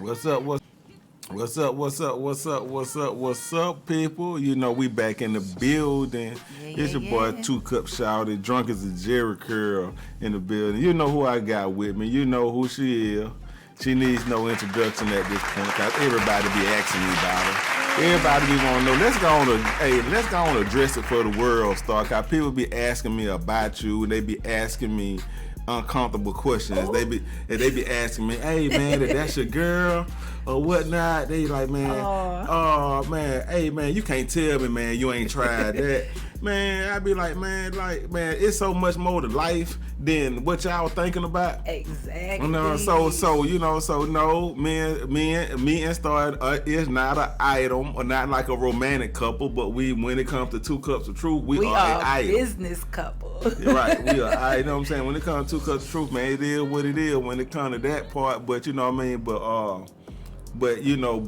What's up? What's up? What's up? What's up? What's up? What's up, people? You know we back in the building. Yeah, yeah, It's your boy yeah. Two Cup Shouted, drunk as a Jerry Curl in the building. You know who I got with me. You know who she is. She needs no introduction at this point because everybody be asking me about her. Everybody be want to know. Let's go on and address it for the world, Star. Cause people be asking me about you. They be asking me uncomfortable questions. They be asking me, hey man, that's your girl or whatnot. They like, man, oh man, hey man, you can't tell me, man, you ain't tried that. Man, I be like, man, it's so much more to life than what y'all thinking about. Exactly. You know, so no, me and Star is not an item or not like a romantic couple, but when it comes to two cups of truth, we are an a item. business couple. Right, we are. You know what I'm saying? When it comes to two cups of truth, man, it is what it is. When it comes to that part, but you know what I mean.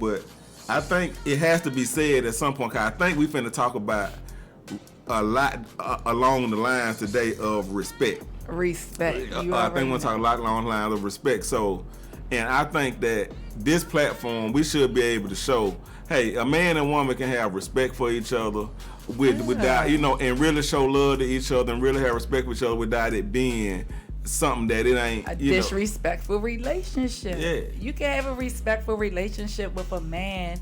But I think it has to be said at some point. Cause I think we finna talk about a lot along the lines today of respect. Respect. I think we'll talk a lot along the lines of respect. So, and I think that this platform we should be able to show, hey, a man and woman can have respect for each other without, and really show love to each other and really have respect for each other without it being something that it ain't a disrespectful relationship. Yeah. You can have a respectful relationship with a man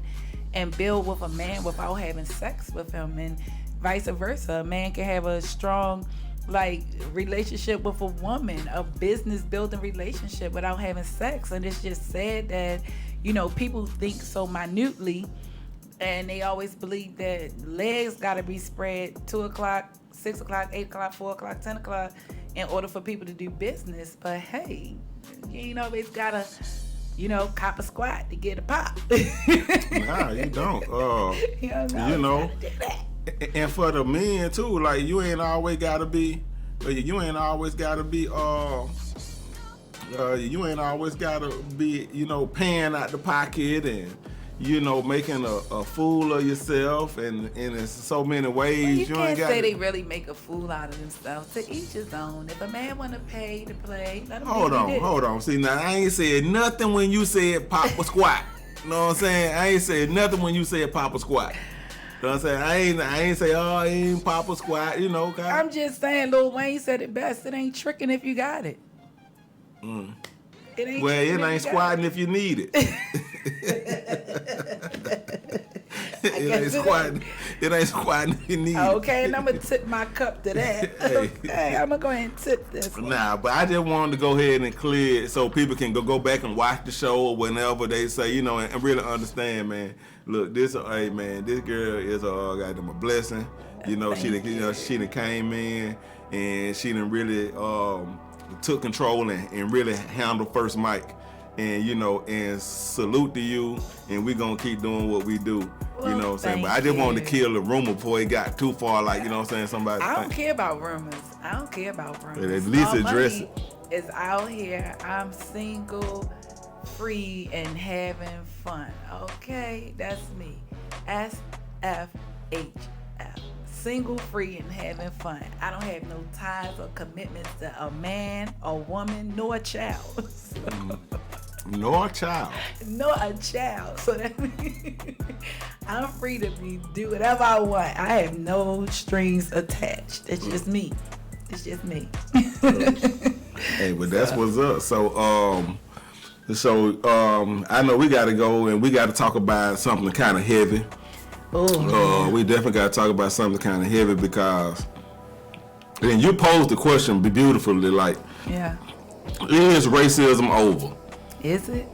and build with a man without having sex with him, and vice versa. A man can have a strong relationship with a woman, a business building relationship without having sex. And it's just sad that people think so minutely, and they always believe that legs got to be spread 2 o'clock, 6 o'clock, 8 o'clock, 4 o'clock, 10 o'clock in order for people to do business. But hey, you ain't always gotta cop a squat to get a pop. Nah, you don't. And for the men too, like you ain't always gotta be you ain't always gotta be paying out the pocket and making a fool of yourself, and in so many ways. Well, you ain't can't gotta, say they really make a fool out of themselves. To each his own. If a man wanna pay to play, let him hold on. See, now I ain't said nothing when you said pop a squat. You know what I'm saying? I ain't said nothing when you said pop a squat. You know what I'm saying? I ain't say, oh, he ain't pop a squat, Okay? I'm just saying, Lil Wayne said it best. It ain't tricking if you got it. It ain't squatting if you need it. It ain't squatting if you need it. Okay, and I'm going to tip my cup to that. Okay, I'm going to go ahead and tip this one. Nah, but I just wanted to go ahead and clear it so people can go back and watch the show or whenever they say, and really understand, man. Look, this girl is a blessing. She done came in and she done really took control and really handled first mic. And and salute to you, and we gonna keep doing what we do. Well, you know what I'm saying? But I just wanted to kill the rumor before it got too far. Like, you know what I'm saying? Somebody. I don't care about rumors. At least address it. Is out here. I'm single, free, and having fun. Okay, that's me. SFHF. Single, free, and having fun. I don't have no ties or commitments to a man, a woman, nor a child. Nor a child. Nor a child. So that means I'm free to do whatever I want. I have no strings attached. It's just me. Hey, but that's what's up. So I know we got to go and we got to talk about something kind of heavy. We definitely got to talk about something kind of heavy because, and you posed the question beautifully, like, is racism over? Is it?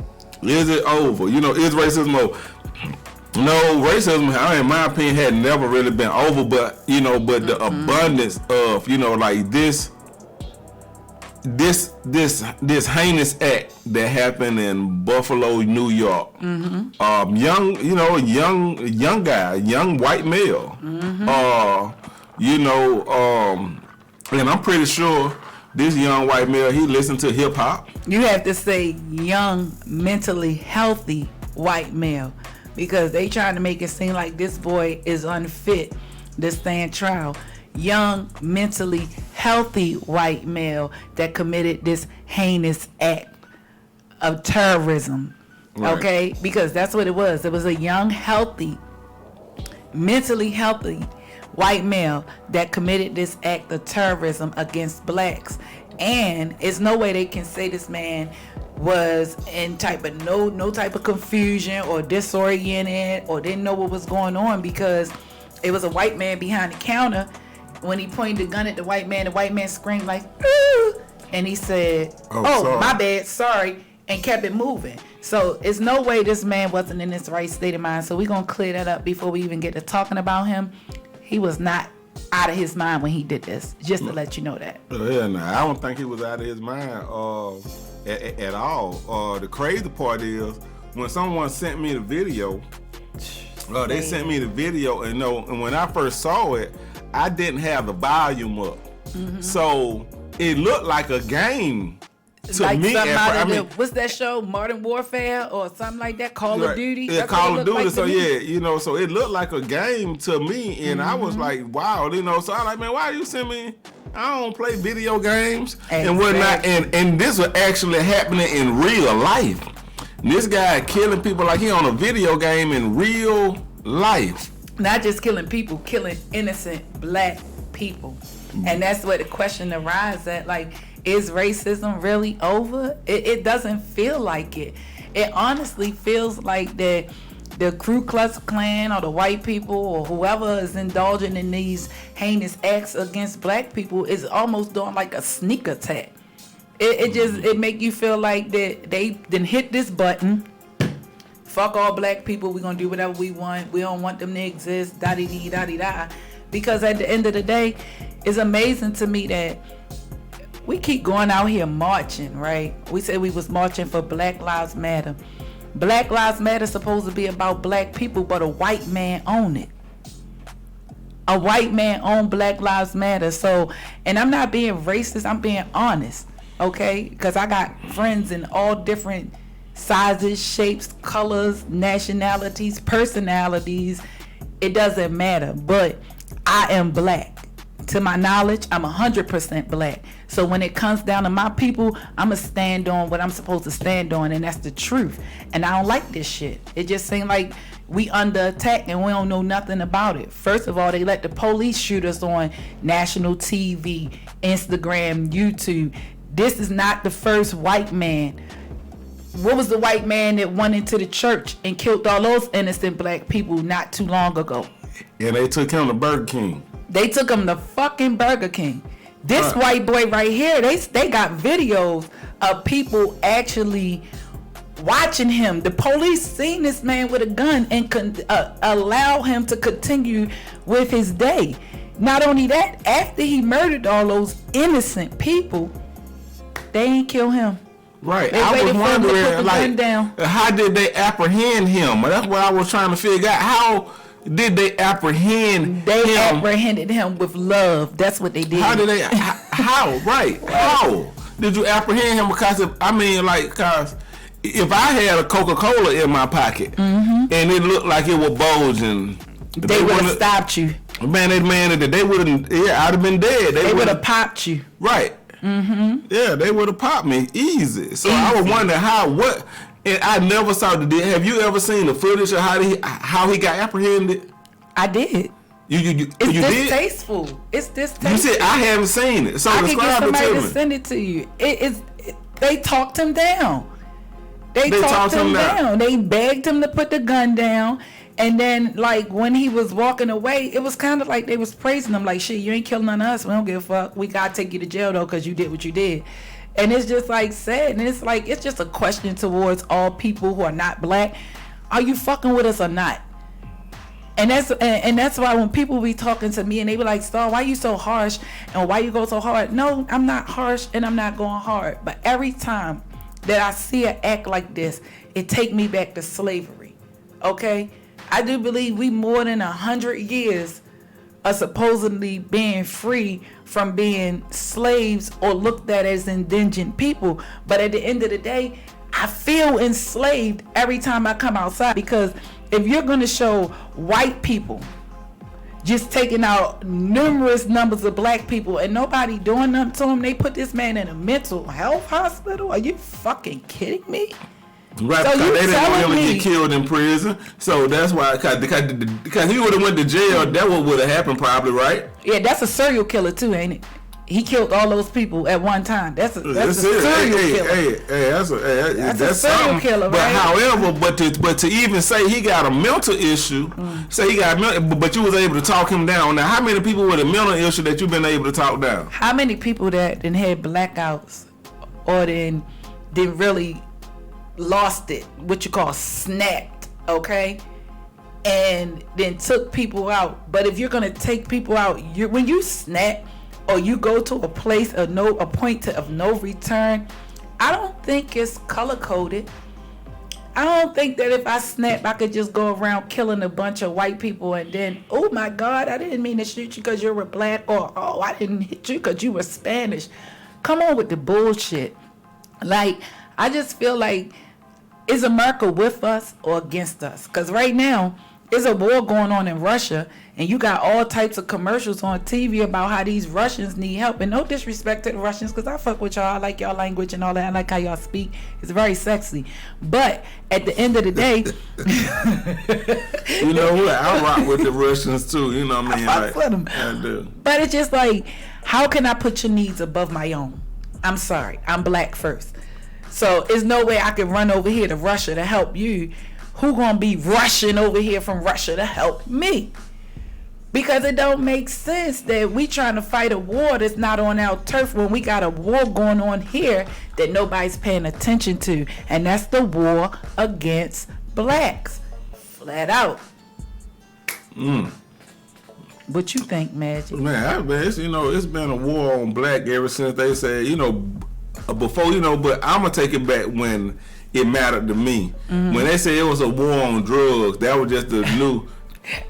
Is it over? Is racism over? No, racism, in my opinion, had never really been over, but the abundance of, this heinous act that happened in Buffalo, New York. Young guy, young white male. And I'm pretty sure this young white male, he listened to hip hop. You have to say young, mentally healthy white male, because they trying to make it seem like this boy is unfit to stand trial. Young, mentally healthy white male that committed this heinous act of terrorism Right. Okay, because that's what it was. It was a young, healthy, mentally healthy white male that committed this act of terrorism against blacks. And it's no way they can say this man was in type of no type of confusion or disoriented or didn't know what was going on, because it was a white man behind the counter. When he pointed the gun at the white man screamed like, "Ooh!" And he said, "Oh, my bad, sorry," and kept it moving. So it's no way this man wasn't in his right state of mind. So we're gonna clear that up before we even get to talking about him. He was not out of his mind when he did this, just to let you know that. Yeah, no, I don't think he was out of his mind at all. The crazy part is when someone sent me the video, they sent me the video, and when I first saw it, I didn't have the volume up. Mm-hmm. So it looked like a game to like me. What's that show, Modern Warfare or something like that, Call of Duty? Yeah, Call of Duty. Like, so so it looked like a game to me, and I was like, wow, so I'm like, man, why you send me? I don't play video games and whatnot, and this was actually happening in real life. This guy killing people like he on a video game in real life. Not just killing people, killing innocent black people. And that's where the question arises at, like, is racism really over? It doesn't feel like it. It honestly feels like that the Ku Klux Klan or the white people or whoever is indulging in these heinous acts against black people is almost doing like a sneak attack. It make you feel like that they done hit this button. Fuck all black people. We're gonna do whatever we want. We don't want them to exist. Da-dee-dee-da-dee-da. Because at the end of the day, it's amazing to me that we keep going out here marching, right? We said we was marching for Black Lives Matter. Black Lives Matter is supposed to be about black people, but a white man own it. A white man own Black Lives Matter. So, and I'm not being racist, I'm being honest, okay? Because I got friends in all different sizes, shapes, colors, nationalities, personalities. It doesn't matter, but I am black. To my knowledge, I'm 100% black. So when it comes down to my people, I'ma stand on what I'm supposed to stand on, and that's the truth. And I don't like this shit. It just seems like we under attack and we don't know nothing about it. First of all, they let the police shoot us on national TV, Instagram, YouTube. This is not the first white man. What was the white man that went into the church and killed all those innocent black people not too long ago? Yeah, they took him to Burger King. They took him to fucking Burger King. This white boy right here, they got videos of people actually watching him. The police seen this man with a gun and allow him to continue with his day. Not only that, after he murdered all those innocent people, they ain't kill him. Right. I was wondering, like, how did they apprehend him? That's what I was trying to figure out. How did they apprehend him? They apprehended him with love. That's what they did. How did they? How? Right. How did you apprehend him? Because because if I had a Coca-Cola in my pocket and it looked like it was bulging, they would have stopped you. Man, they wouldn't. Yeah, I'd have been dead. They would have popped you. Right. Yeah, they would have popped me easy. So I was wondering what. And I never saw the deal. Have you ever seen the footage of how he got apprehended? I did. It's distasteful. Did? It's distasteful. You said I haven't seen it. So I describe can get somebody it to to me. send it to you. They talked him down. They talked him down. They begged him to put the gun down. And then, like, when he was walking away, it was kind of like they was praising him. Like, shit, you ain't killing none of us. We don't give a fuck. We got to take you to jail, though, because you did what you did. And it's just, like, sad. And it's like, it's just a question towards all people who are not black. Are you fucking with us or not? And that's why when people be talking to me and they be like, Star, why you so harsh? And why you go so hard? No, I'm not harsh and I'm not going hard. But every time that I see an act like this, it take me back to slavery. Okay? I do believe we more than 100 years are supposedly being free from being slaves or looked at as indigent people. But at the end of the day, I feel enslaved every time I come outside, because if you're going to show white people just taking out numerous numbers of black people and nobody doing nothing to them, they put this man in a mental health hospital. Are you fucking kidding me? Right, So because you they didn't telling really me- get killed in prison. So that's why, because he would have went to jail, that what would have happened probably, right? Yeah, that's a serial killer too, ain't it? He killed all those people at one time. That's a serial killer. That's a serial something. killer, But right? however, but to even say he got a mental issue, say he got but you was able to talk him down. Now, how many people with a mental issue that you've been able to talk down? How many people that then had blackouts or then really lost it, what you call snapped, okay? And then took people out. But if you're gonna take people out, when you snap or you go to a place of a point of no return, I don't think it's color coded. I don't think that if I snap, I could just go around killing a bunch of white people and then, oh my God, I didn't mean to shoot you because you were black, or oh, I didn't hit you because you were Spanish. Come on with the bullshit. Like, I just feel like, is America with us or against us? Because right now, there's a war going on in Russia, and you got all types of commercials on TV about how these Russians need help. And no disrespect to the Russians, because I fuck with y'all. I like y'all language and all that. I like how y'all speak. It's very sexy. But at the end of the day, You know what? I rock with the Russians too. You know what I mean? I fuck with them. I do. But it's just like, how can I put your needs above my own? I'm sorry. I'm black first. So there's no way I can run over here to Russia to help you. Who gonna be rushing over here from Russia to help me? Because it don't make sense that we trying to fight a war that's not on our turf when we got a war going on here that nobody's paying attention to. And that's the war against blacks. Flat out. What you think, Magic? Man, it's been a war on black ever since they said, before, but I'm going to take it back when it mattered to me. When they said it was a war on drugs, that was just the new...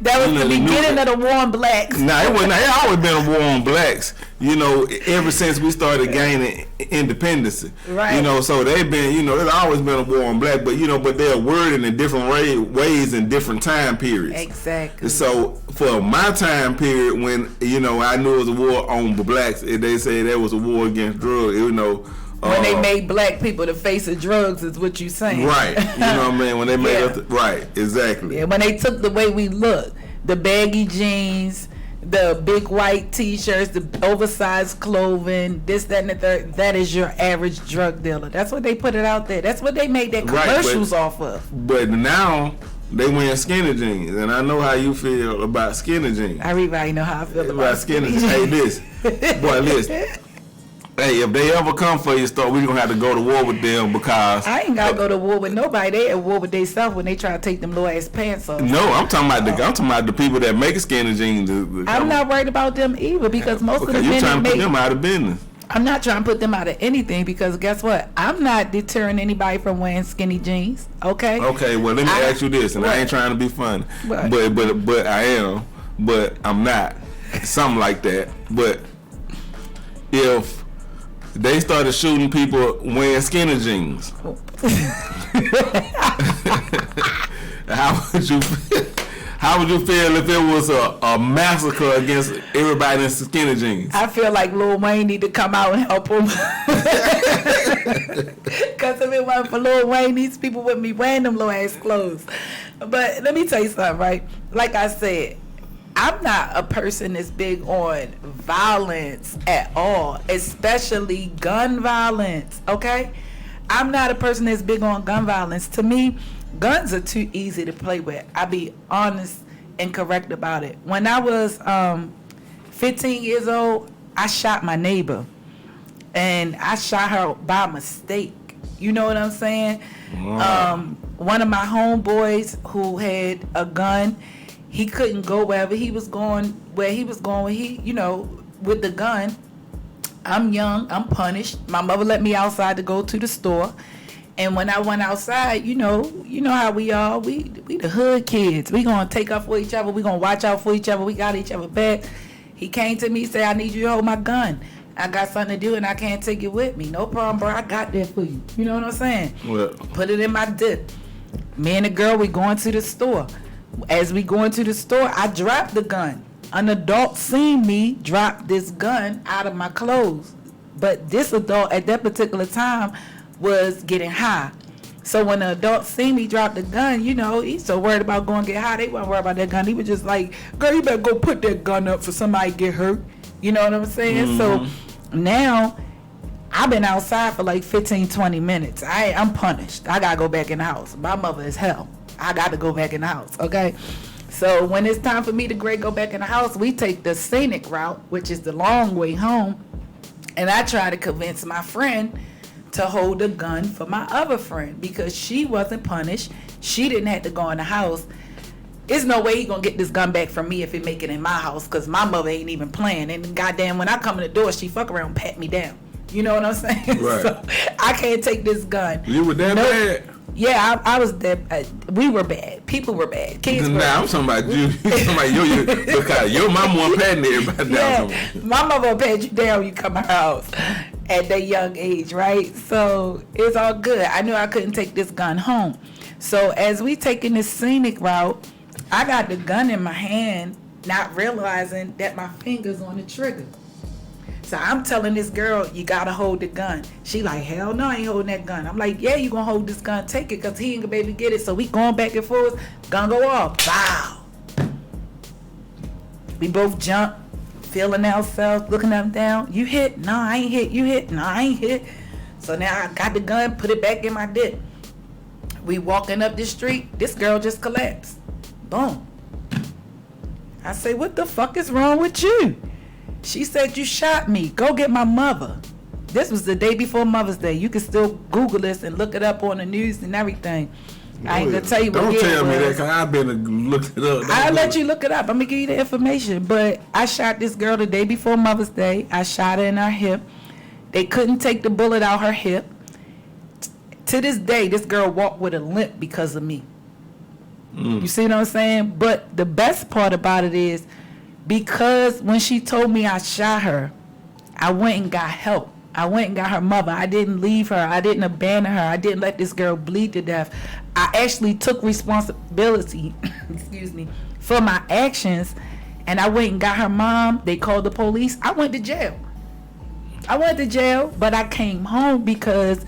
That was the beginning of the war on blacks. It always been a war on blacks, ever since we started gaining independence. Right. So they've been, there's always been a war on black, but they're worded in different ways in different time periods. Exactly. So for my time period when, I knew it was a war on blacks, they said there was a war against drugs, when they made black people the face of drugs is what you saying. Right. You know what I mean? When they made us, right, exactly. Yeah, when they took the way we look, the baggy jeans, the big white t-shirts, the oversized clothing, this, that, and the third, that is your average drug dealer. That's what they put it out there. That's what they made their commercials off of. But now they wearing skinny jeans, and I know how you feel about skinny jeans. Everybody know how I feel about skinny jeans. Hey, listen. Hey, if they ever come for your store, we're going to have to go to war with them because... I ain't got to go to war with nobody. They at war with themselves when they try to take them little ass pants off. No, I'm talking about the people that make skinny jeans. I'm not worried about them either because most of the men you're trying to put them out of business. I'm not trying to put them out of anything because guess what? I'm not deterring anybody from wearing skinny jeans. Okay. Okay. Well, let me ask you this, and I ain't trying to be funny, but I am, but I'm not. Something like that. But if they started shooting people wearing skinny jeans, how would you feel if it was a massacre against everybody in skinny jeans? I feel like Lil Wayne need to come out and help him. Because if it wasn't for Lil Wayne, these people wouldn't be wearing them little ass clothes. But let me tell you something, right? Like I said, I'm not a person that's big on violence at all, especially gun violence, okay? I'm not a person that's big on gun violence. To me, guns are too easy to play with. I'll be honest and correct about it. When I was 15 years old, I shot my neighbor. And I shot her by mistake. You know what I'm saying? Wow. One of my homeboys who had a gun, he couldn't go wherever he was going, with the gun. I'm young, I'm punished. My mother let me outside to go to the store. And when I went outside, you know how we are. We the hood kids. We gonna take up for each other. We gonna watch out for each other. We got each other back. He came to me, said, I need you to hold my gun. I got something to do and I can't take it with me. No problem, bro. I got that for you. You know what I'm saying? Well, put it in my dip. Me and the girl, we going to the store. As we go into the store, I dropped the gun. An adult seen me drop this gun out of my clothes. But this adult at that particular time was getting high. So when the adults see me drop the gun, you know, he's so worried about going to get high. They weren't worried about that gun. He was just like, girl, you better go put that gun up for somebody to get hurt. You know what I'm saying? So now I've been outside for like 15, 20 minutes. I'm punished. I got to go back in the house. My mother is hell. I got to go back in the house, okay? So when it's time for me to go back in the house, we take the scenic route, which is the long way home. And I try to convince my friend to hold a gun for my other friend because she wasn't punished. She didn't have to go in the house. There's no way he gonna get this gun back from me if it make it in my house because my mother ain't even playing. And goddamn, when I come in the door, she fuck around and pat me down. You know what I'm saying? Right. So I can't take this gun. You were that bad? Yeah, I was that. We were bad. People were bad. Kids were I'm talking about you. Because your mama wasn't patting everybody down. Yeah, my mother will pat you down when you come to her house at that young age, right? So it's all good. I knew I couldn't take this gun home. So as we taking this scenic route, I got the gun in my hand, not realizing that my finger's on the trigger. So I'm telling this girl, you gotta hold the gun. She like, hell no, I ain't holding that gun. I'm like, yeah, you gonna hold this gun, take it, cause he ain't gonna be able to get it. So we going back and forth, gun go off, bow. We both jump, feeling ourselves, looking up and down. You hit? No, I ain't hit. You hit? No, I ain't hit. So now I got the gun, put it back in my dip. We walking up the street, this girl just collapsed. Boom. I say, what the fuck is wrong with you? She said, you shot me. Go get my mother. This was the day before Mother's Day. You can still Google this and look it up on the news and everything. I ain't gonna tell you what Don't year tell it me that was. because I've been looking it up. I'll let you look it up. I'm gonna give you the information. But I shot this girl the day before Mother's Day. I shot her in her hip. They couldn't take the bullet out her hip. To this day, this girl walked with a limp because of me. You see what I'm saying? But the best part about it is because when she told me I shot her, I went and got help. I went and got her mother. I didn't leave her. I didn't abandon her. I didn't let this girl bleed to death. I actually took responsibility, excuse me, for my actions, and I went and got her mom. They called the police. I went to jail. But I came home because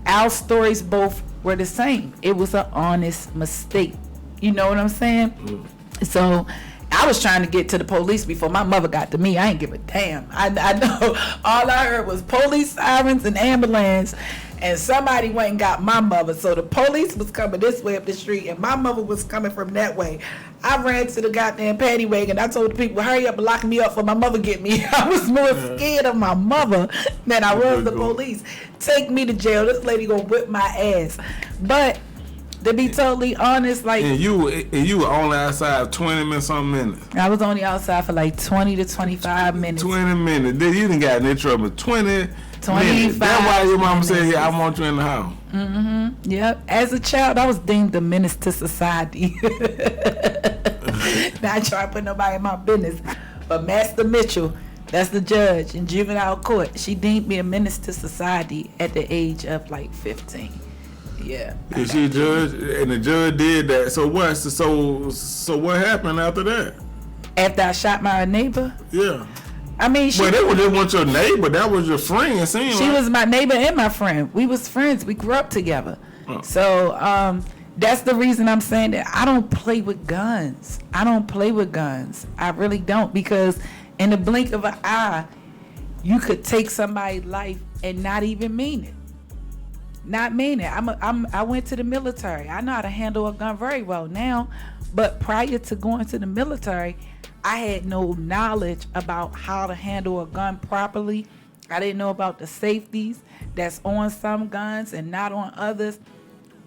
our stories both were the same. It was an honest mistake. You know what I'm saying? So I was trying to get to the police before my mother got to me. I ain't give a damn. I know all I heard was police sirens and ambulance, and somebody went and got my mother. So the police was coming this way up the street, and my mother was coming from that way. I ran to the goddamn paddy wagon. I told the people, hurry up and lock me up for my mother get me. I was more scared of my mother than I was the police. Take me to jail. This lady gonna whip my ass. But to be totally honest, like... And you were only outside 20 something minutes. I was only outside for like 20 to 25 minutes. 20 minutes. You didn't got in that trouble. 25 minutes. That's why your mama said, yeah, I want you in the house. Mm-hmm. Yep. As a child, I was deemed a menace to society. Not trying to put nobody in my business. But Master Mitchell, that's the judge in juvenile court, she deemed me a menace to society at the age of like 15. Yeah. And she judged, and the judge did that. So what? So what happened after that? After I shot my neighbor? Yeah. I mean, Well, that wasn't your neighbor. That was your friend. She was my neighbor and my friend. We was friends. We grew up together. Oh. So that's the reason I'm saying that I don't play with guns. I really don't, because in the blink of an eye, you could take somebody's life and not even mean it. I went to the military. I know how to handle a gun very well now, but prior to going to the military, I had no knowledge about how to handle a gun properly. I didn't know about the safeties that's on some guns and not on others.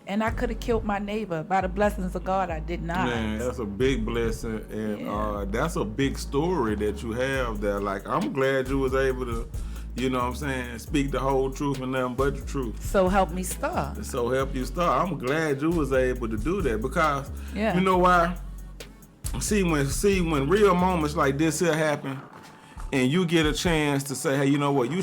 And I could have killed my neighbor. By the blessings of God, I did not. Man, that's a big blessing, and that's a big story that you have there. Like, I'm glad you was able to, you know what I'm saying, speak the whole truth and nothing but the truth. So help me start. So help you start. I'm glad you was able to do that, because Yeah. you know why? See when real moments like this here happen, and you get a chance to say, hey, you know what? Do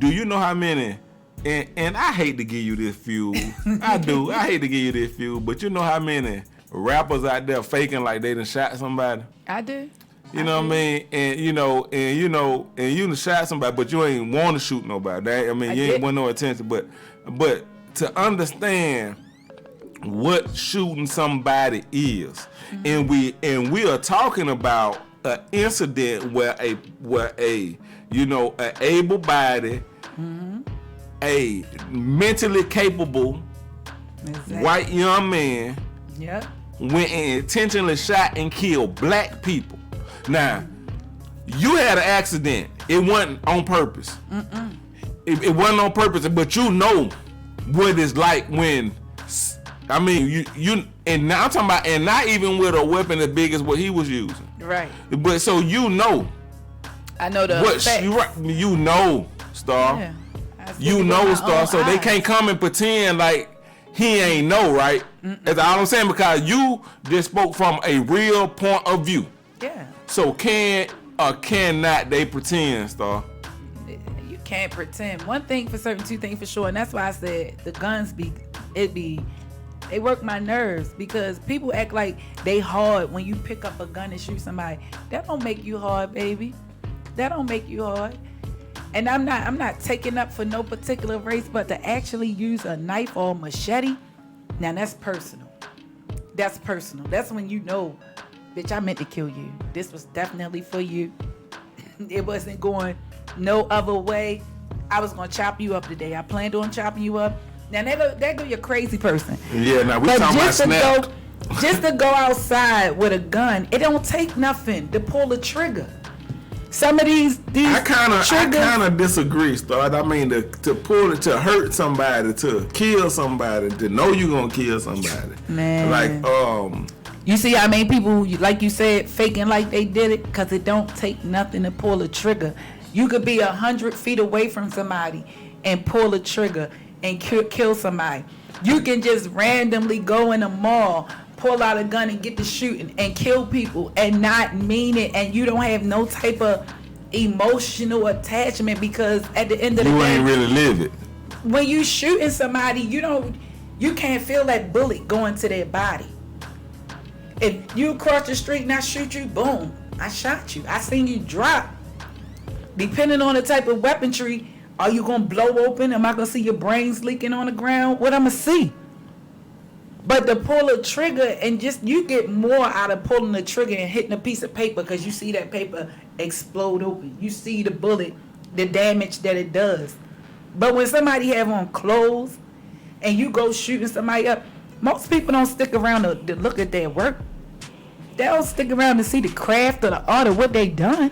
you know how many? And I hate to give you this fuel. I do. I hate to give you this fuel, but you know how many rappers out there faking like they done shot somebody? I do. You know what I mean? And you done shot somebody, but you ain't want to shoot nobody. You ain't want no attention. But to understand what shooting somebody is, and we are talking about an incident where a able-bodied, a mentally capable white young man went and intentionally shot and killed black people. Now, you had an accident. It wasn't on purpose. It wasn't on purpose, but you know what it's like when, you and now I'm talking about, and not even with a weapon as big as what he was using. Right. But so you know. I know the effects. You know, Star. Yeah. You know, Star. So they can't come and pretend like he ain't know, right? That's all I'm saying, because you just spoke from a real point of view. Yeah. So can or cannot they pretend, Star? You can't pretend. One thing for certain, two things for sure, and that's why I said the guns they work my nerves, because people act like they hard when you pick up a gun and shoot somebody. That don't make you hard, baby. That don't make you hard. And I'm not taking up for no particular race, but to actually use a knife or a machete, now that's personal. That's personal. That's when you know, bitch, I meant to kill you. This was definitely for you. It wasn't going no other way. I was gonna chop you up today. I planned on chopping you up. Now there go your crazy person. Yeah, now we talking about snap. Just to go outside with a gun, it don't take nothing to pull the trigger. Some of these I kind of disagree, Star. I mean, to pull it, to hurt somebody, to kill somebody, to know you gonna kill somebody. Man, like you see how many people, like you said, faking like they did it, because it don't take nothing to pull a trigger. You could be 100 feet away from somebody and pull a trigger and kill somebody. You can just randomly go in a mall, pull out a gun and get to shooting and kill people and not mean it, and you don't have no type of emotional attachment, because at the end of the day, you ain't really live it. When you shooting somebody, you can't feel that bullet going to their body. If you cross the street and I shoot you, boom, I shot you. I seen you drop. Depending on the type of weaponry, are you gonna blow open? Am I gonna see your brains leaking on the ground? What I'm gonna see? But to pull a trigger and you get more out of pulling the trigger and hitting a piece of paper, because you see that paper explode open. You see the bullet, the damage that it does. But when somebody have on clothes and you go shooting somebody up, most people don't stick around to look at their work. They don't stick around to see the craft or the art of what they done.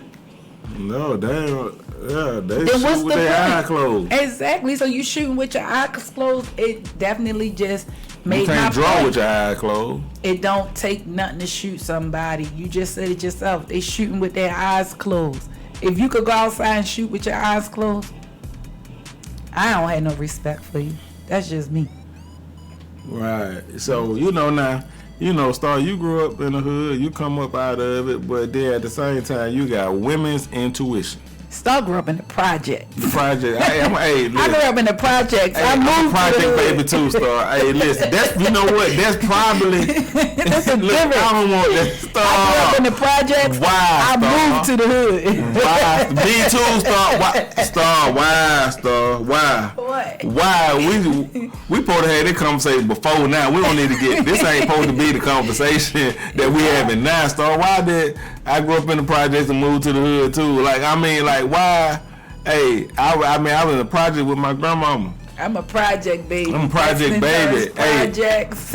No, they shoot with their eyes closed. Exactly. So you shooting with your eyes closed, it definitely just made my point. You can't draw with your eyes closed. It don't take nothing to shoot somebody. You just said it yourself. They shooting with their eyes closed. If you could go outside and shoot with your eyes closed, I don't have no respect for you. That's just me. Right. So, now, Star, you grew up in the hood, you come up out of it, but then at the same time, you got women's intuition. Star grew up in the project. I grew up in the projects. Hey, I'm a project baby too, Star. Hey, listen, you know what? That's probably. That's a look, difference. I don't want that, Star. I grew up in the projects. Why, I moved to the hood. Why? Me too, Star. Why, Star? Why, Star? Why? What? Why? We supposed to have this conversation before now. We don't need to get. This ain't supposed to be the conversation that we having now, Star. Why did I grew up in the projects and moved to the hood too? Why? Hey, I was in a project with my grandmama. I'm a project baby. I'm a project baby. Hey,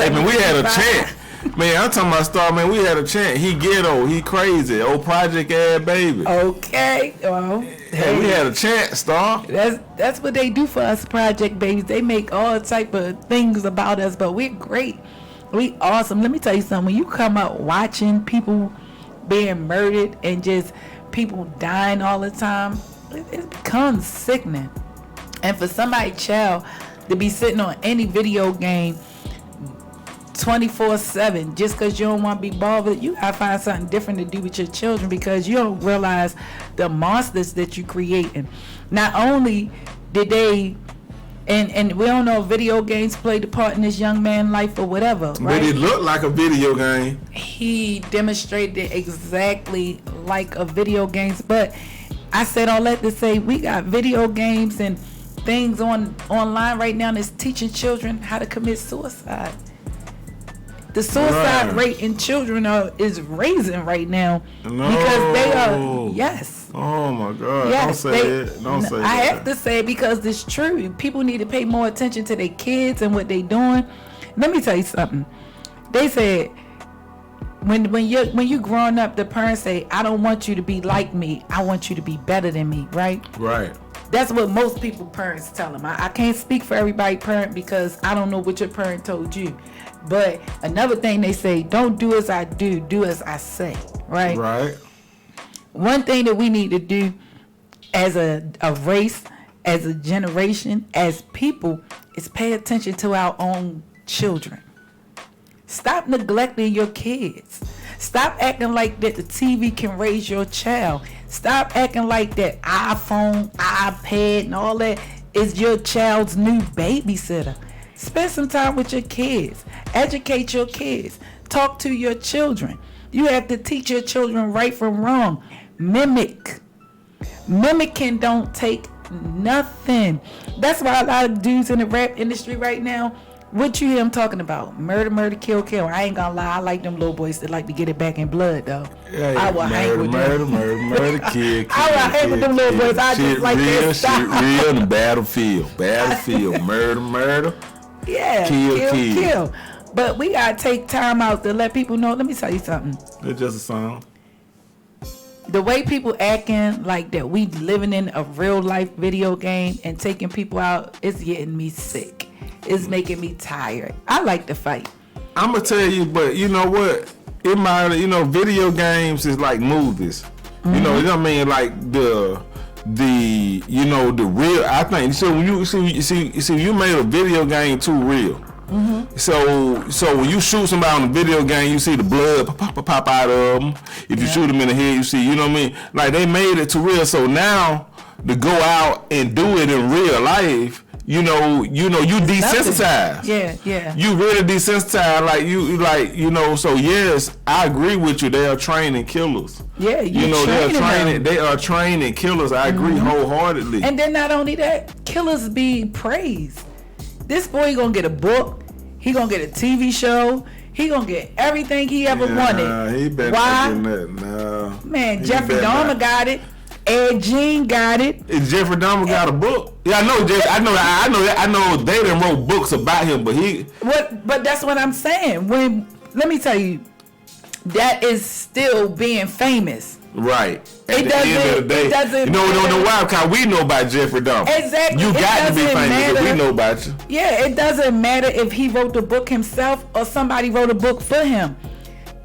man, we had a chant. Man, I'm talking about Star, man, we had a chant. He ghetto, he crazy. Old project ass baby. Okay. Well, hey, we had a chant, Star. That's what they do for us project babies. They make all type of things about us, but we're great. We awesome. Let me tell you something. When you come up watching people being murdered and just people dying all the time, it becomes sickening. And for somebody's child to be sitting on any video game 24/7 just because you don't want to be bothered, you gotta find something different to do with your children, because you don't realize the monsters that you creating. Not only did they and we don't know if video games played a part in this young man's life or whatever, right? But it looked like a video game. He demonstrated it exactly like of video games. But I said all that to say we got video games and things online right now that's teaching children how to commit suicide. The suicide rate in children is raising right now because they are, yes. Oh my God! Yes, don't say it. Don't say I that. have to say it because it's true. People need to pay more attention to their kids and what they're doing. Let me tell you something. They said when you growing up, the parents say, "I don't want you to be like me. I want you to be better than me." Right? Right. That's what most people parents tell them. I can't speak for everybody parent because I don't know what your parent told you. But another thing they say, don't do as I do as I say. Right? Right. One thing that we need to do as a race, as a generation, as people, is pay attention to our own children. Stop neglecting your kids. Stop acting like that the TV can raise your child. Stop acting like that iPhone, iPad, and all that is your child's new babysitter. Spend some time with your kids. Educate your kids. Talk to your children. You have to teach your children right from wrong. Mimicking don't take nothing. That's why a lot of dudes in the rap industry right now, what you hear them talking about? Murder, kill. I ain't gonna lie, I like them little boys that like to get it back in blood though. Yeah, I will hang with them. Murder, kill. I will hang with them little boys. I just like that style. Shit real in the battlefield. Murder. Yeah, kill. But we gotta take time out to let people know. Let me tell you something. It's just a song. The way people acting like that we living in a real life video game and taking people out is getting me sick. It's making me tired. I like to fight. I'm gonna tell you, but you know what? It might, video games is like movies. Mm-hmm. You know what I mean? Like the real. I think so. When you see, you made a video game too real. Mm-hmm. So when you shoot somebody on the video game, you see the blood pop out of them. If you shoot them in the head, you see, you know what I mean? Like they made it too real. So now to go out and do it in real life, you desensitize. Yeah. You really desensitize, So yes, I agree with you. They are training killers. Yeah, they are training killers. I agree wholeheartedly. And then not only that, killers be praised. This boy gonna get a book. He gonna get a TV show. He gonna get everything he ever wanted. He been getting that. No. Man, Jeffrey Dahmer got it. Ed Gein got it. Jeffrey Dahmer got a book. Yeah, I know they done wrote books about him, but that's what I'm saying. Let me tell you, that is still being famous. Right. At the end of the day, you know why? Because we know about Jeffrey Dahmer. Exactly. You got to be famous because we know about you. Yeah, it doesn't matter if he wrote the book himself or somebody wrote a book for him.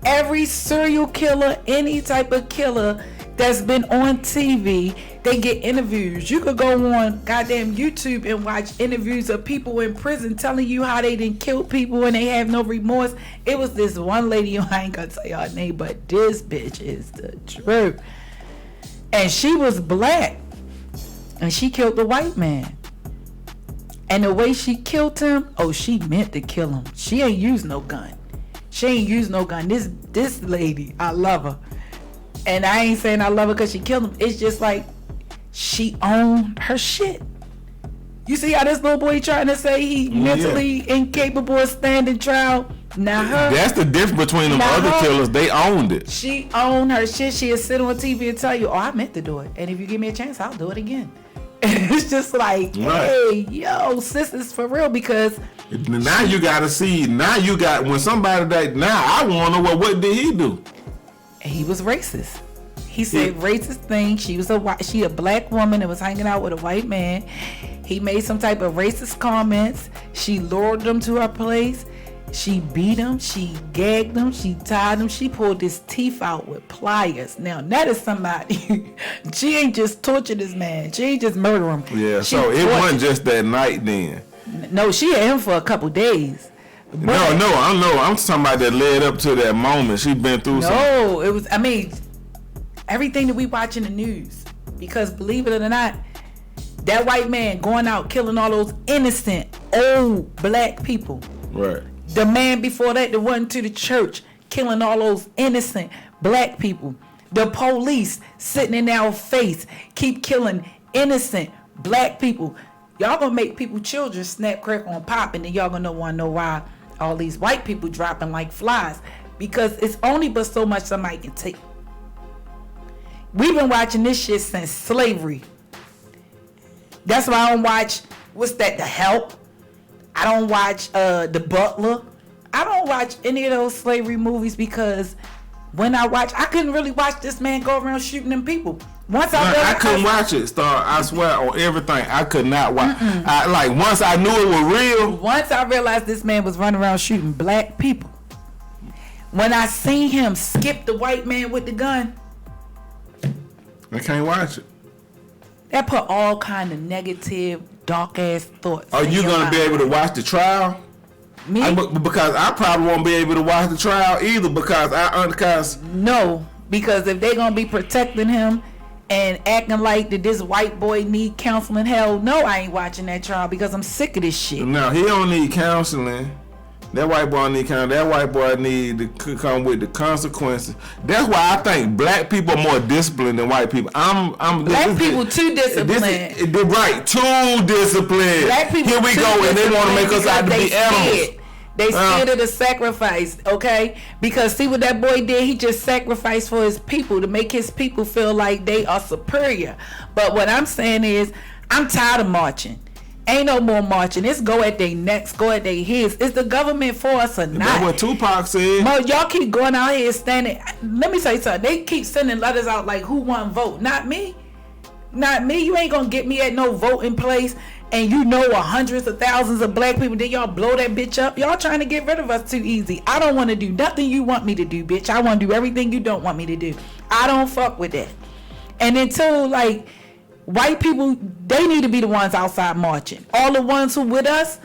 Every serial killer, any type of killer that's been on TV, they get interviews. You could go on goddamn YouTube and watch interviews of people in prison telling you how they didn't kill people and they have no remorse. It was this one lady, I ain't gonna say her name, but this bitch is the truth. And she was black. And she killed the white man. And the way she killed him, she meant to kill him. She ain't used no gun. This lady, I love her. And I ain't saying I love her because she killed him. It's just like she owned her shit. You see how this little boy trying to say he mentally incapable of standing trial? Now her. That's the difference between them other killers. They owned it. She owned her shit. She'll sit on TV and tell you, I meant to do it. And if you give me a chance, I'll do it again. It's just like, hey, yo, sis, is for real because now you gotta see. Now you got when somebody that now I want to know what did he do? He was racist. He said racist things. She a black woman that was hanging out with a white man. He made some type of racist comments. She lured them to her place. She beat him. She gagged him. She tied him. She pulled his teeth out with pliers. Now that is somebody. She ain't just torture this man. She ain't just murder him. Yeah. So it wasn't just that night then. No, she had him for a couple days. No, I'm talking about that led up to that moment. She been through something. No, it was, everything that we watch in the news. Because believe it or not, that white man going out killing all those innocent old black people. Right. The man before that went to the church killing all those innocent black people. The police sitting in our face keep killing innocent black people. Y'all gonna make people children snap, crackle, and pop, and then y'all gonna wanna know why all these white people dropping like flies. Because it's only but so much somebody can take. We've been watching this shit since slavery. That's why I don't watch, what's that, The Help? I don't watch The Butler. I don't watch any of those slavery movies because when I couldn't really watch this man go around shooting them people. I couldn't watch it, Star. I swear on everything. I could not watch. Once I knew it was real. Once I realized this man was running around shooting black people. When I seen him skip the white man with the gun, I can't watch it. That put all kind of negative, dark ass thoughts. Are you gonna be able to watch the trial? Me? Because I probably won't be able to watch the trial either because no, because if they gonna be protecting him and acting like that this white boy need counseling, hell no, I ain't watching that trial because I'm sick of this shit. No, he don't need counseling. That white boy need counseling. That white boy need to come with the consequences. That's why I think black people are more disciplined than white people. Black people too disciplined. Right, too disciplined. Black people here we go, and they want to make us out to be animals. They scared of the sacrifice, okay? Because see what that boy did? He just sacrificed for his people to make his people feel like they are superior. But what I'm saying is, I'm tired of marching. Ain't no more marching. It's go at their necks, go at their heads. Is the government for us or not? That's what Tupac said. Mo, y'all keep going out here standing. Let me say something. They keep sending letters out like, who won vote? Not me. Not me. You ain't gonna get me at no voting place. And you know hundreds of thousands of black people, then y'all blow that bitch up. Y'all trying to get rid of us too easy. I don't want to do nothing you want me to do, bitch. I want to do everything you don't want me to do. I don't fuck with that. And until like white people, they need to be the ones outside marching. All the ones who with us,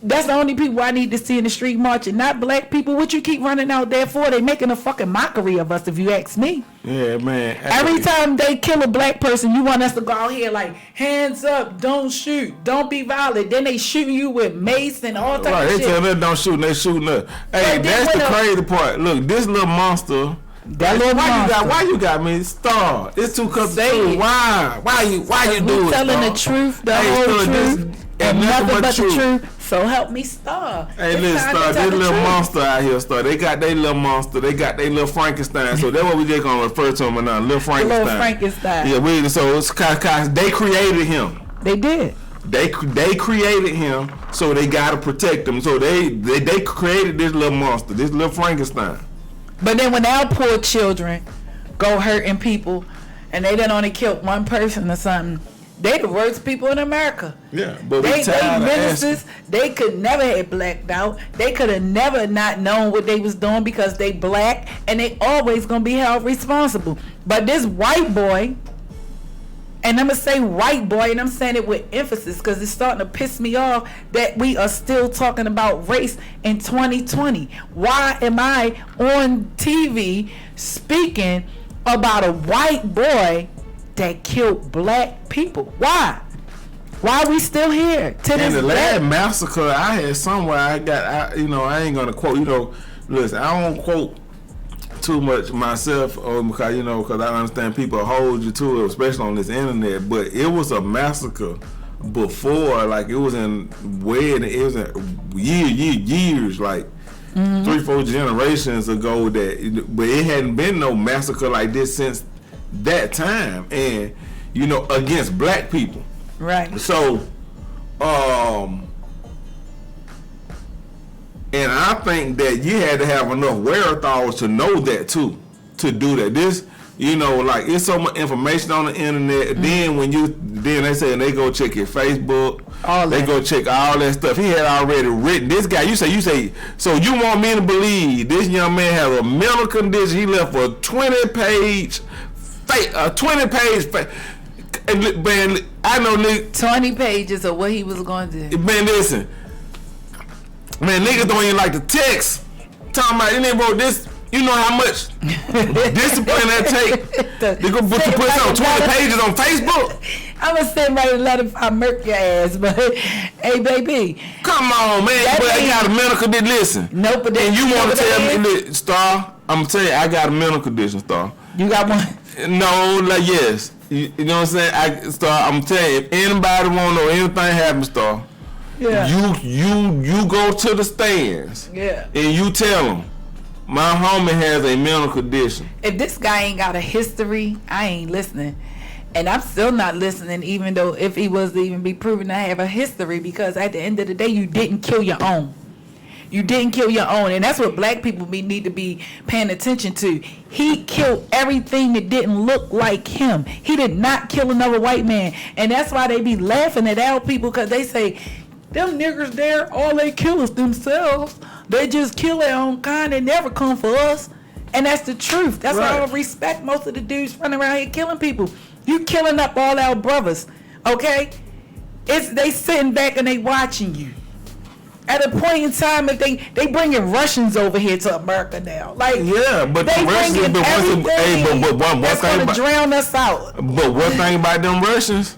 that's the only people I need to see in the street marching. Not black people. What you keep running out there for? They making a fucking mockery of us, if you ask me. Yeah, man. Every time they kill a black person, you want us to go out here like, hands up, don't shoot, don't be violent. Then they shoot you with mace and all types of shit. They tell them don't shoot, and they shooting us. Hey, that's the crazy part. Look, this little monster. Why you got me Star? It's too complicated. Why you do it? Telling the truth, the whole truth, and nothing but the truth. So help me, Star. Hey, listen, Star, this little monster out here, Star. They got their little monster. They got their little Frankenstein. So that's what we just gonna refer to him now, little Frankenstein. Little Frankenstein. Yeah, so it's cause they created him. They did. They created him, so they gotta protect him. So they created this little monster, this little Frankenstein. But then when our poor children go hurting people, and they done only killed one person or something, they the worst people in America. Yeah, but they ministers, they could never have blacked out. They could have never not known what they was doing because they black, and they always gonna be held responsible. But this white boy, and I'm gonna say white boy, and I'm saying it with emphasis because it's starting to piss me off that we are still talking about race in 2020. Why am I on TV speaking about a white boy that killed black people? Why are we still here to this day? And the last massacre I had somewhere, I ain't gonna quote. Listen, I won't quote too much myself, because I understand people hold you to it, especially on this internet. But it was a massacre before, like it was in years, like 3-4 generations ago. But it hadn't been no massacre like this since that time, and against black people. Right. So, and I think that you had to have enough wherewithal to know that too, to do that. This, like it's so much information on the internet. Mm-hmm. Then they say they go check your Facebook. They go check all that stuff. He had already written. This guy, you say. So you want me to believe this young man has a mental condition? He left a 20-page. Man, I know niggas. 20 pages of what he was going to do. Man, listen. Man, niggas don't even like to text. Talking about, and they wrote this. You know how much discipline that take? They go put some 20 pages on Facebook. I'm gonna send right a letter if I murk your ass, but hey, baby. Come on, man. But I got a medical condition. Listen. Nope, but then and you want to tell me, Star? I'm gonna tell you, I got a mental condition, Star. You got one? No, like yes. You know what I'm saying? I'm telling you, if anybody want to know anything happen, Star, you go to the stands. Yeah. And you tell them, my homie has a mental condition. If this guy ain't got a history, I ain't listening. And I'm still not listening, even though if he was to even be proven to have a history, because at the end of the day, you didn't kill your own. You didn't kill your own, and that's what black people need to be paying attention to. He killed everything that didn't look like him. He did not kill another white man, and that's why they be laughing at our people, because they say, them niggers there, all they kill is themselves. They just kill their own kind. They never come for us. And that's the truth. That's why I don't respect most of the dudes running around here killing people. You killing up all our brothers, okay? They sitting back and they watching you. At a point in time, if they bringing Russians over here to America now, like yeah, but they bringing everything that's gonna drown us out. But one thing about them Russians,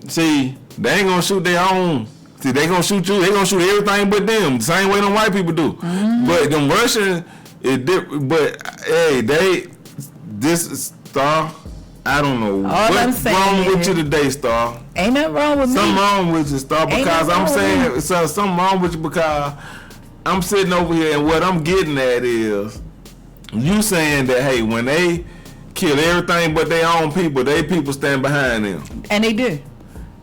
see, they ain't gonna shoot their own. See, they gonna shoot you. They gonna shoot everything but them. The same way them white people do. Mm-hmm. But them Russians, but hey, this Star. I don't know what's wrong with you today, Star. Ain't nothing wrong with me. Something wrong with you, Star, because I'm saying something wrong with you because I'm sitting over here and what I'm getting at is you saying that, hey, when they kill everything but their own people, they people stand behind them. And they do.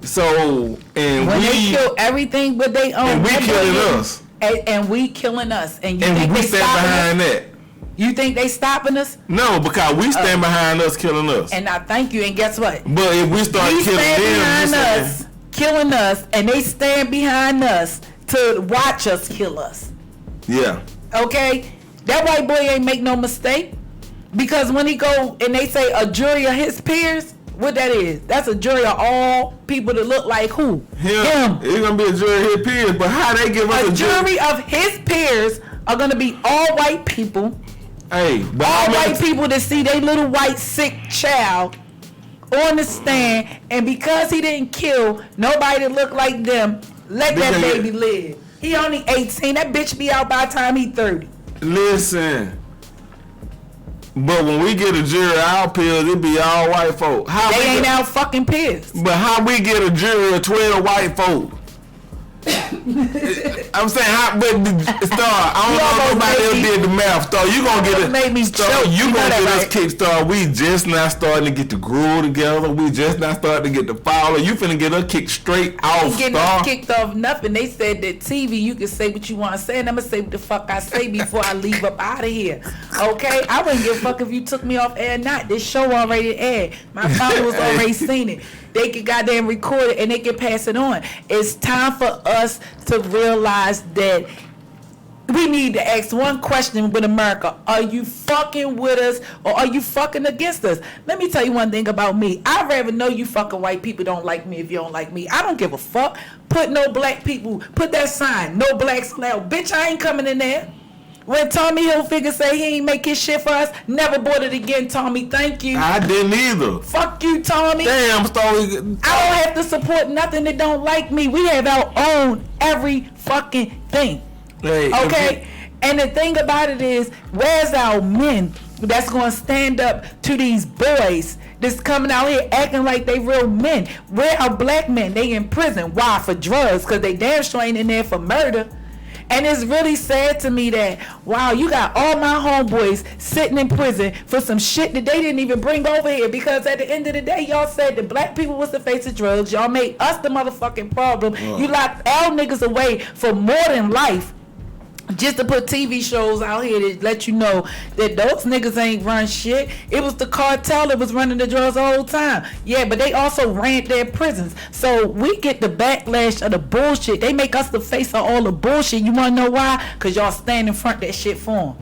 So, and when they kill everything but they own, and we killing us. And we killing us. And you and think we they stand behind that. You think they stopping us? No, because we stand behind us killing us. And I thank you. And guess what? But if we start killing them, killing us, and they stand behind us to watch us kill us. Yeah. Okay? That white boy ain't make no mistake. Because when he go and they say a jury of his peers, what that is? That's a jury of all people that look like who? Him. It's gonna be a jury of his peers, but how they give us a jury of his peers are gonna be all white people. Hey, but all white people that see their little white sick child on the stand, and because he didn't kill nobody that look like them, let that baby live. He only 18. That bitch be out by the time he 30. Listen, but when we get a jury of our peers, it be all white folk. How they ain't our fucking peers. But how we get a jury of 12 white folk? I'm saying, Star, I don't know if nobody else did the math. Star, you gonna get it. Made me Star, you gonna get us kicked. Star, we just not starting to get the groove together. We just not starting to get the follow. You finna get us kicked straight off. Getting us kicked off nothing. They said that TV, you can say what you want to say, and I'm gonna say what the fuck I say before I leave up out of here. Okay, I wouldn't give a fuck if you took me off air or not. This show already aired. My followers already seen it. They can goddamn record it and they can pass it on. It's time for us to realize that we need to ask one question with America. Are you fucking with us or are you fucking against us? Let me tell you one thing about me. I'd rather know you fucking white people don't like me if you don't like me. I don't give a fuck. Put no black people. Put that sign. No blacks allowed. Bitch, I ain't coming in there. When Tommy Hilfiger say he ain't make his shit for us, never bought it again, Tommy. Thank you. I didn't either. Fuck you, Tommy. Damn, Story. I don't have to support nothing that don't like me. We have our own every fucking thing. Hey, okay? And the thing about it is, where's our men that's going to stand up to these boys that's coming out here acting like they real men? Where are black men? They in prison. Why? For drugs. Because they damn sure ain't in there for murder. And it's really sad to me that, wow, you got all my homeboys sitting in prison for some shit that they didn't even bring over here. Because at the end of the day, y'all said that black people was the face of drugs. Y'all made us the motherfucking problem. You locked our niggas away for more than life. Just to put TV shows out here to let you know that those niggas ain't run shit. It was the cartel that was running the drugs the whole time. Yeah, but they also ran their prisons. So we get the backlash of the bullshit. They make us the face of all the bullshit. You want to know why? Because y'all stand in front of that shit for them.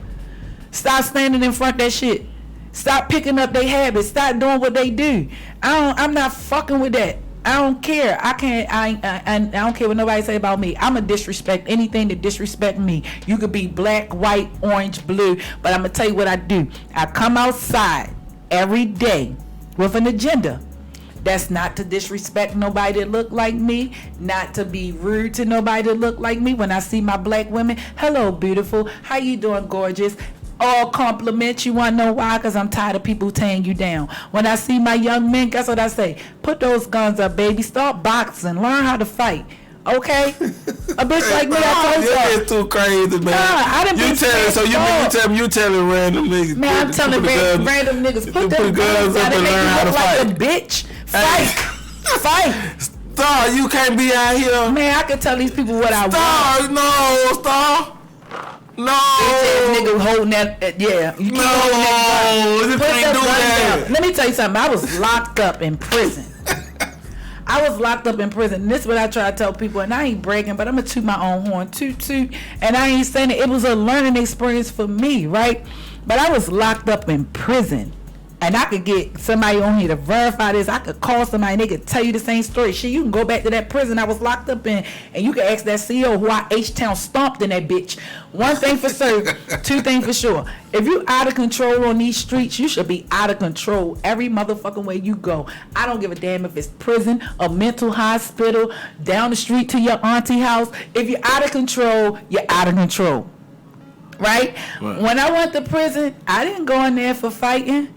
Stop standing in front of that shit. Stop picking up their habits. Stop doing what they do. I'm not fucking with that. I don't care. I don't care what nobody say about me. I'ma disrespect anything that disrespect me. You could be black, white, orange, blue, but I'ma tell you what I do. I come outside every day with an agenda. That's not to disrespect nobody that look like me, not to be rude to nobody that look like me. When I see my black women, hello, beautiful. How you doing, gorgeous? all compliments. You want to know why? Because I'm tired of people tearing you down. When I see my young men, guess what I say? Put those guns up, baby. Start boxing. Learn how to fight. Okay? A bitch like me, I told you. It's too crazy, man. I done you telling random niggas. Man, I'm telling random niggas, put them guns up and learn how to fight. Like a bitch. Fight. Fight. Star, you can't be out here. Man, I can tell these people what I want. Star. No. Nigga holding that, yeah. You keep holding that gun. You can't do that. Let me tell you something. I was locked up in prison. I was locked up in prison. And this is what I try to tell people. And I ain't bragging, but I'm going to toot my own horn. Toot. And I ain't saying it was a learning experience for me, right? But I was locked up in prison. And I could get somebody on here to verify this. I could call somebody and they could tell you the same story. Shit, you can go back to that prison I was locked up in and you can ask that CEO who I H-Town stomped in that bitch. One thing for certain, two things for sure. If you out of control on these streets, you should be out of control every motherfucking way you go. I don't give a damn if it's prison, a mental hospital, down the street to your auntie house. If you're out of control, you're out of control. Right? When I went to prison, I didn't go in there for fighting.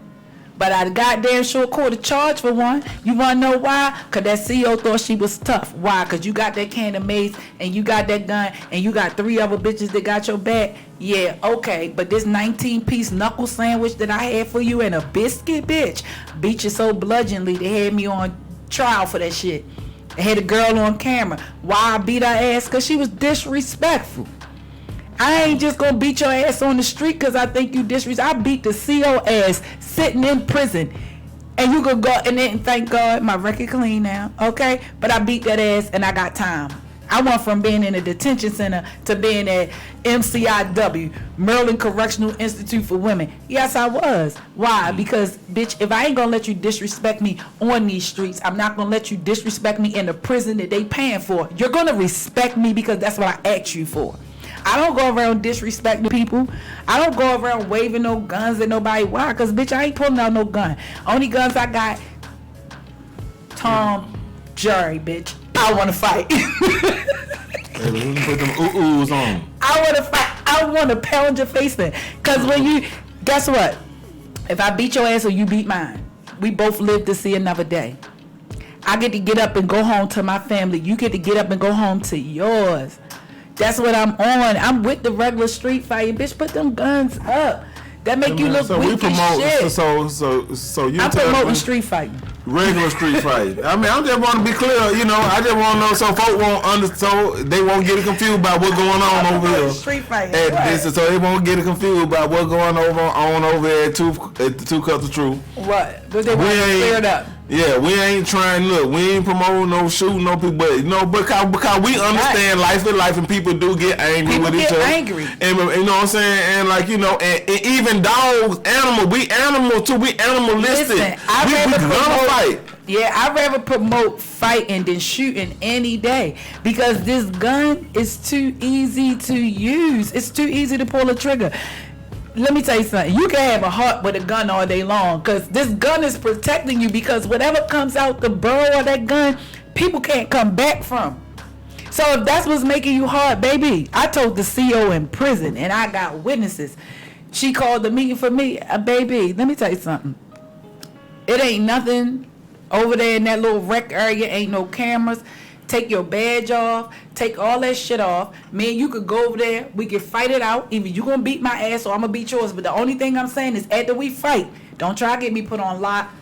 But I goddamn sure caught a charge for one. You want to know why? Because that CEO thought she was tough. Why? Because you got that can of mace and you got that gun and you got 3 other bitches that got your back. Yeah, okay. But this 19-piece knuckle sandwich that I had for you and a biscuit, bitch, beat you so bludgeoningly they had me on trial for that shit. They had a girl on camera. Why I beat her ass? Because she was disrespectful. I ain't just gonna beat your ass on the street because I think you disrespect. I beat the CO ass sitting in prison. And you could go and then thank God my record clean now. Okay? But I beat that ass and I got time. I went from being in a detention center to being at MCIW, Maryland Correctional Institute for Women. Yes, I was. Why? Because, bitch, if I ain't gonna let you disrespect me on these streets, I'm not gonna let you disrespect me in the prison that they paying for. You're gonna respect me because that's what I asked you for. I don't go around disrespecting people. I don't go around waving no guns at nobody. Why? Because, bitch, I ain't pulling out no gun. Only guns I got, Tom, Jerry, bitch. I want to fight. Hey, let me put them ooh-oohs on. I want to fight. I want to pound your face in. Because when you, guess what? If I beat your ass or you beat mine, we both live to see another day. I get to get up and go home to my family. You get to get up and go home to yours. That's what I'm on. I'm with the regular street fighting. Bitch, put them guns up. That make you look weak as shit. So you I'm promoting street fighting. Regular street fighting. I mean, I just want to be clear. You know, I just want to know so folk won't so they won't get confused about what's going on over here. Street fighting. So they won't get confused about what's going on over there at the Two Cups of Truth. What? But they want to clear it up. Yeah, we ain't trying. Look, we ain't promoting no shooting no people, but because we understand life is life, and people do get angry people with each other. Angry. And you know what I'm saying? And like and even dogs, we animal too. We animalistic. Listen, we gonna fight. Yeah, I'd rather promote fighting than shooting any day because this gun is too easy to use. It's too easy to pull a trigger. Let me tell you something. You can have a heart with a gun all day long because this gun is protecting you because whatever comes out the barrel of that gun, people can't come back from. So if that's what's making you hard, baby, I told the CO in prison and I got witnesses. She called the meeting for me. Baby, let me tell you something. It ain't nothing over there in that little rec area. Ain't no cameras. Take your badge off. Take all that shit off. Me and you could go over there. We can fight it out. Either you gonna beat my ass or I'm gonna beat yours. But the only thing I'm saying is after we fight, don't try to get me put on lock.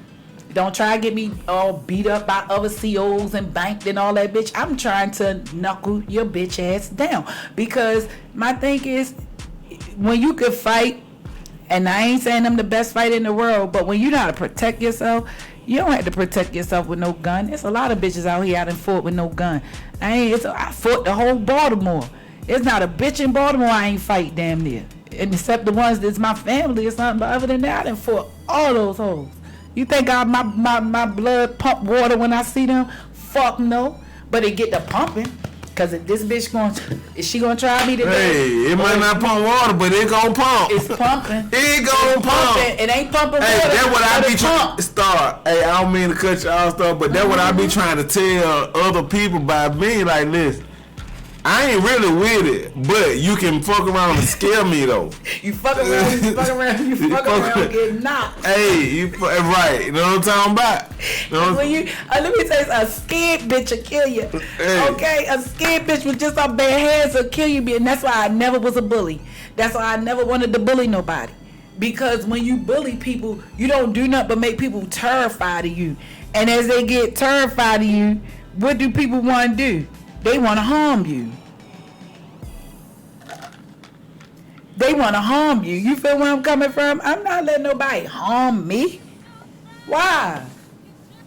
Don't try to get me all beat up by other COs and banked and all that, bitch. I'm trying to knuckle your bitch ass down. Because my thing is, when you could fight, and I ain't saying I'm the best fighter in the world, but when you know how to protect yourself, you don't have to protect yourself with no gun. There's a lot of bitches out here out in fought with no gun. I fought the whole Baltimore. There's not a bitch in Baltimore I ain't fight damn near. And except the ones that's my family or something. But other than that, I done fought all those hoes. You think my blood pump water when I see them? Fuck no. But it get the pumping. Cause if this bitch is she gonna try me today? Hey, it might not pump water, but it gon' pump. It's pumping. It gon' pump. It ain't pumping water. Hey, that's what I be trying to start. Hey, I don't mean to cut you off stuff, but that's what I be trying to tell other people by being like this. I ain't really with it, but you can fuck around and scare me though. You fuck around, get knocked. Hey, right? You know what I'm talking about? You know When you, let me tell you, a scared bitch will kill you. Hey. Okay, a scared bitch with just on bare hands will kill you, and that's why I never was a bully. That's why I never wanted to bully nobody. Because when you bully people, you don't do nothing but make people terrified of you. And as they get terrified of you, what do people want to do? They want to harm you. They want to harm you. You feel where I'm coming from? I'm not letting nobody harm me. Why?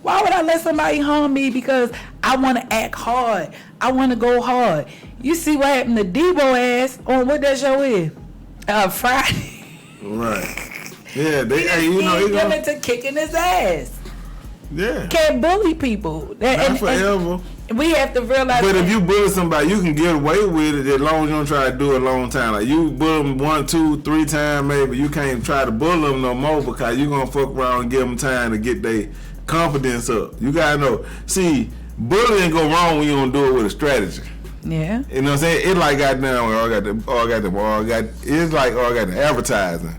Why would I let somebody harm me? Because I want to act hard. I want to go hard. You see what happened to Debo ass on what that show is? Friday. Right. Yeah, they. He You know, them into kicking his ass. yeah. Can't bully people. Not forever. And we have to realize. But if you bully somebody, you can get away with it as long as you don't try to do it a long time. Like you bully them 1, 2, 3 times, maybe you can't try to bully them no more because you're gonna fuck around and give them time to get their confidence up. You gotta know. See, bullying go wrong when you don't do it with a strategy. Yeah. You it's like the advertising,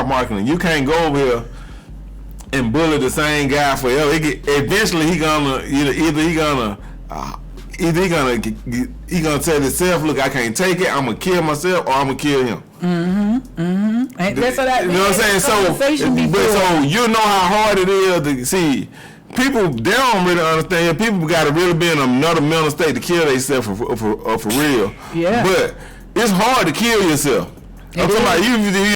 marketing. You can't go over here and bully the same guy forever. Eventually he gonna tell himself, look, I can't take it. I'm gonna kill myself or I'm gonna kill him. That's what I. You know what I'm saying? So you know how hard it is to see. People, they don't really understand. People got to really be in another mental state to kill themselves for real. Yeah. But it's hard to kill yourself. I'm talking about you.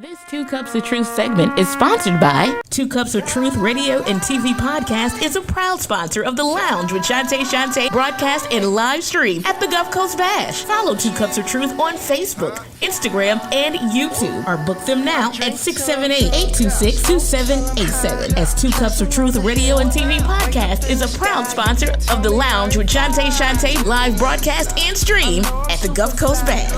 This Two Cups of Truth segment is sponsored by Two Cups of Truth Radio and TV Podcast is a proud sponsor of The Lounge with Shantae broadcast and live stream at the Gulf Coast Bash. Follow Two Cups of Truth on Facebook, Instagram, and YouTube, or book them now at 678-826-2787. As Two Cups of Truth Radio and TV Podcast is a proud sponsor of The Lounge with Shantae live broadcast and stream at the Gulf Coast Bash.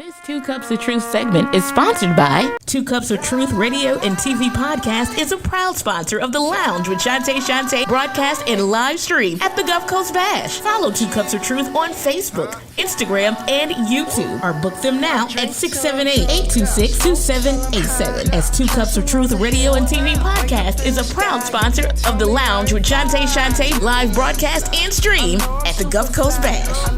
This Two Cups of Truth segment is sponsored by Two Cups of Truth Radio and TV Podcast is a proud sponsor of The Lounge with Shante broadcast and live stream at the Gulf Coast Bash. Follow Two Cups of Truth on Facebook, Instagram, and YouTube, or book them now at 678-826-2787. As Two Cups of Truth Radio and TV Podcast is a proud sponsor of The Lounge with Shante live broadcast and stream at the Gulf Coast Bash.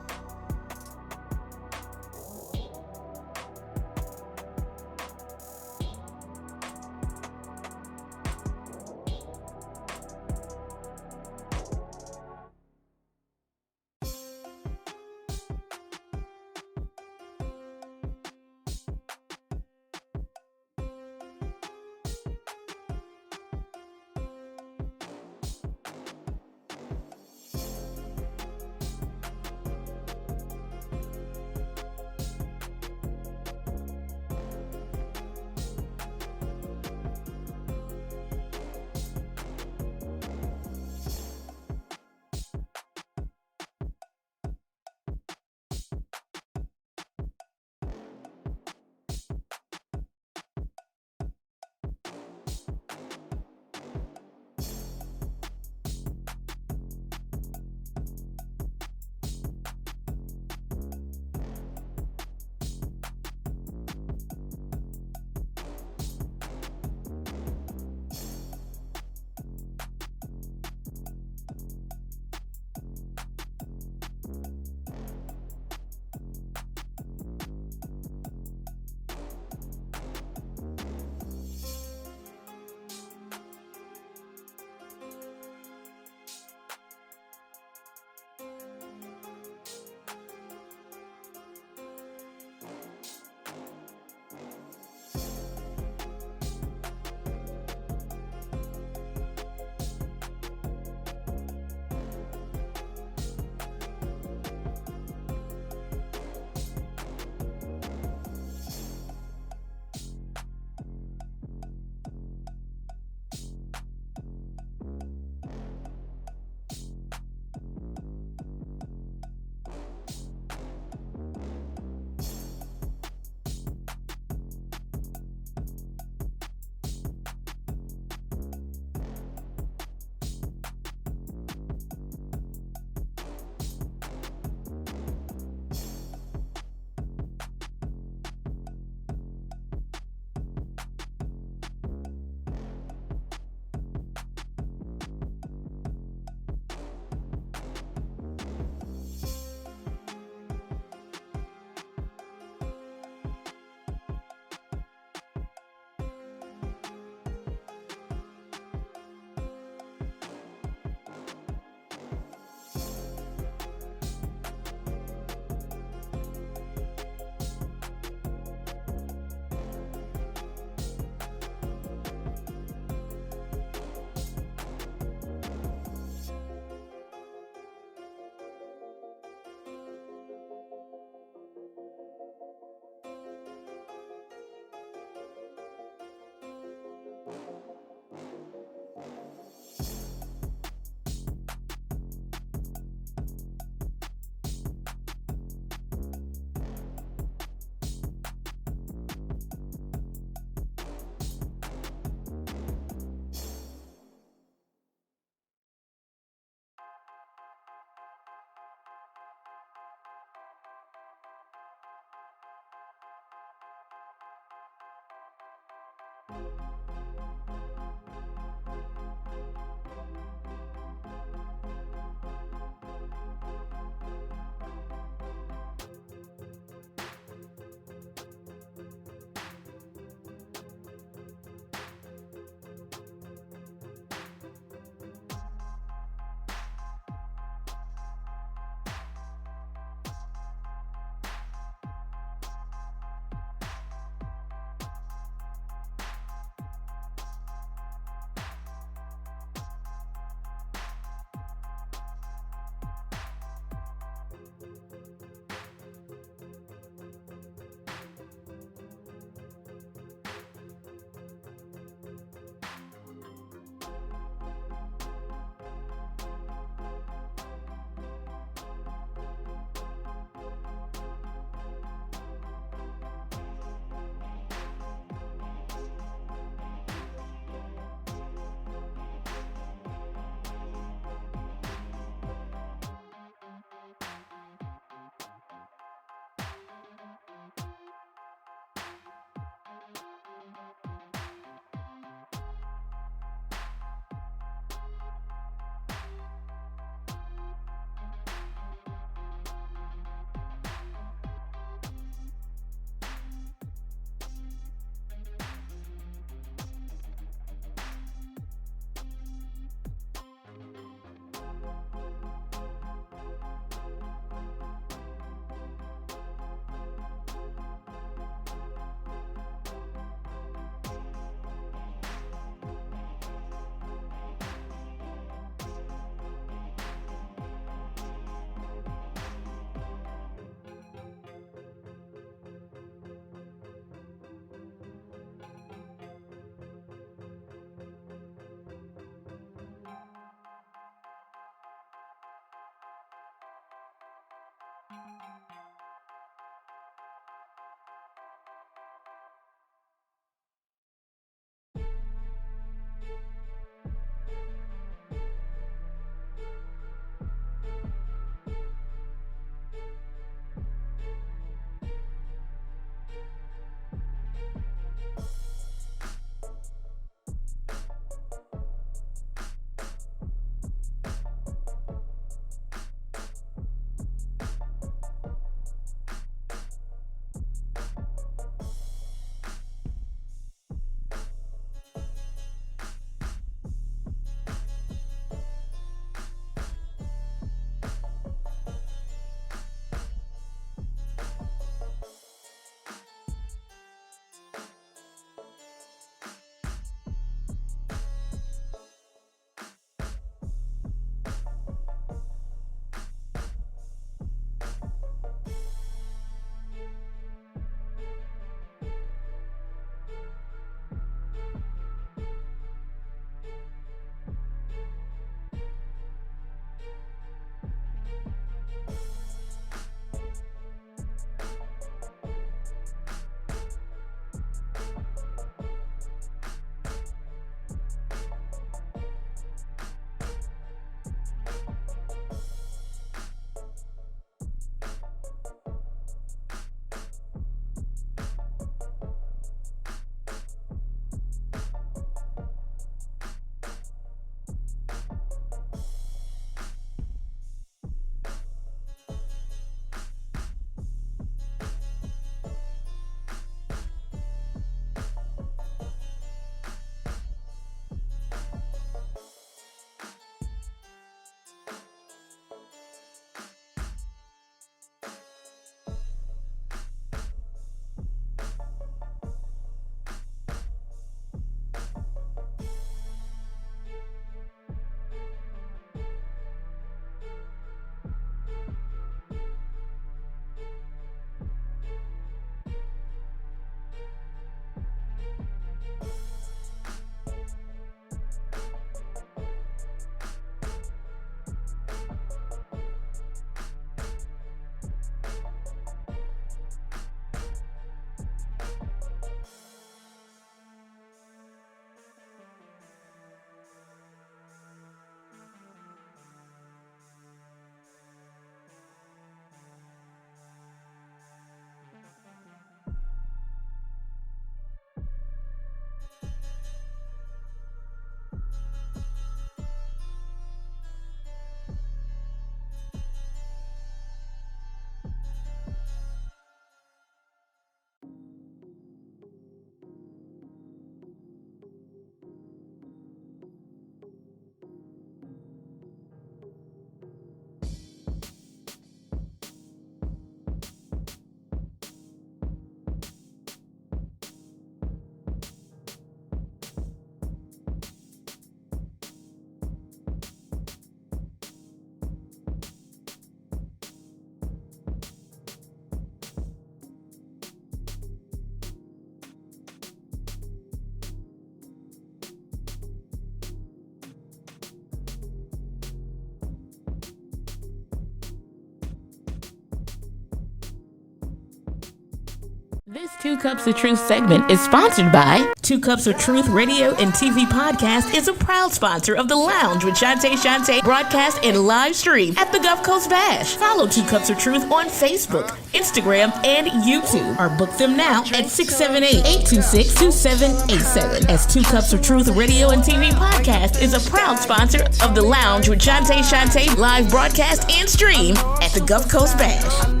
This Two Cups of Truth segment is sponsored by Two Cups of Truth Radio and TV Podcast is a proud sponsor of The Lounge with Shantae broadcast and live stream at the Gulf Coast Bash. Follow Two Cups of Truth on Facebook, Instagram, and YouTube, or book them now at 678-826-2787. As Two Cups of Truth Radio and TV Podcast is a proud sponsor of The Lounge with Shantae live broadcast and stream at the Gulf Coast Bash.